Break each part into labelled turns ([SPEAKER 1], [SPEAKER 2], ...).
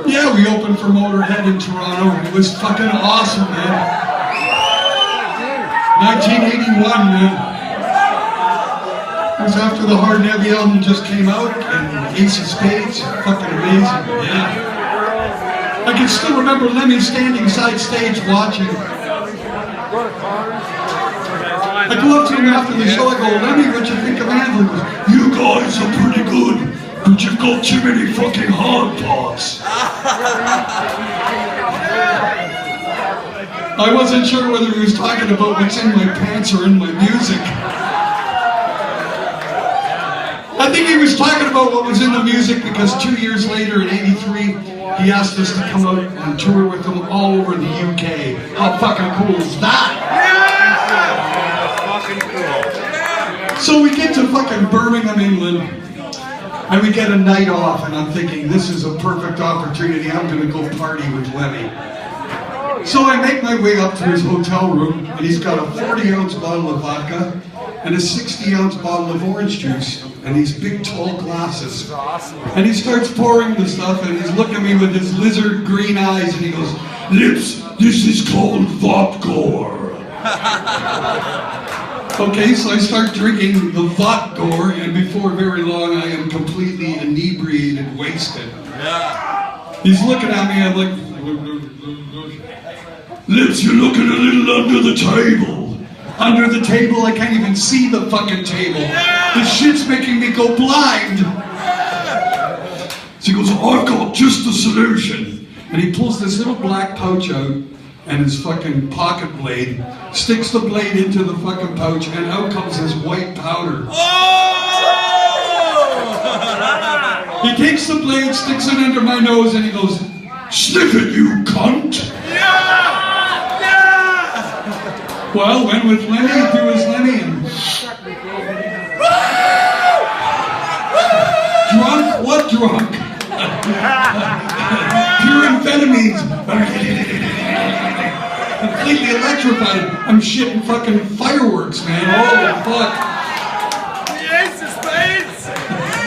[SPEAKER 1] Yeah, we opened for Motorhead in Toronto. It was fucking awesome, man. 1981, man. It was after the Hard and Heavy album just came out, and Ace of Spades, fucking amazing, yeah. I can still remember Lemmy standing side stage watching. I go up to him after the show, I go, Lemmy, what you think of Anvil? He goes, you guys are pretty good, but you've got too many fucking hard parts. I wasn't sure whether he was talking about what's in my pants or in my music. I think he was talking about what was in the music because 2 years later in '83, he asked us to come out and tour with him all over the UK. How fucking cool is that? Yeah! So we get to fucking Birmingham, England, and we get a night off, and I'm thinking, this is a perfect opportunity. I'm gonna go party with Lemmy. So I make my way up to his hotel room, and he's got a 40-ounce bottle of vodka and a 60-ounce bottle of orange juice, and these big tall glasses. And he starts pouring the stuff, and he's looking at me with his lizard green eyes, and he goes, Lips, this is called vodka. Okay, so I start drinking the vodka, and before very long I am completely inebriated, wasted. He's looking at me, I'm like, Lips, you're looking a little under the table. Under the table, I can't even see the fucking table. This shit's making me go blind. So he goes, I've got just the solution. And he pulls this little black pouch out and his fucking pocket blade, sticks the blade into the fucking pouch, and out comes his white powder. He takes the blade, sticks it under my nose, and he goes, Sniff it, you cunt! Well, went with Lemmy to his Lemmy and... Drunk? What drunk? Pure amphetamines. Completely electrified. I'm shitting fucking fireworks, man. Holy fuck.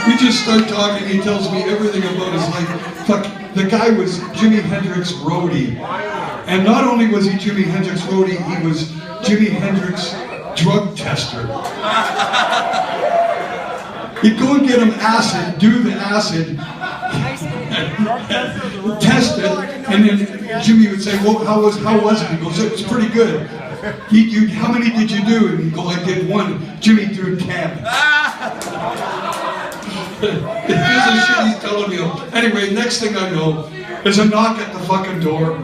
[SPEAKER 1] We just start talking, he tells me everything about his life. Fuck, the guy was Jimi Hendrix roadie. And not only was he Jimi Hendrix roadie, he was Jimi Hendrix drug tester. He'd go and get him acid, do the acid, test it, and then Jimmy would say, well, how was it? He goes, it was pretty good. How many did you do? And he'd go, I did 1. Jimmy threw 10. Here's the shit he's telling me. Anyway, next thing I know, there's a knock at the fucking door,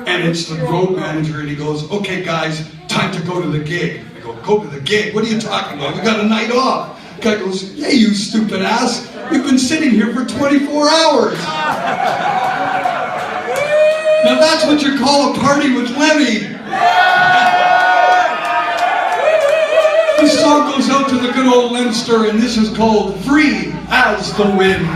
[SPEAKER 1] and it's the road manager, and he goes, okay guys, time to go to the gig. I go, go to the gig? What are you talking about? We got a night off. The guy goes, yeah, you stupid ass. You've been sitting here for 24 hours. Now that's what you call a party with Lemmy. This song goes out to the good old Leinster, and this is called Free as the Wind.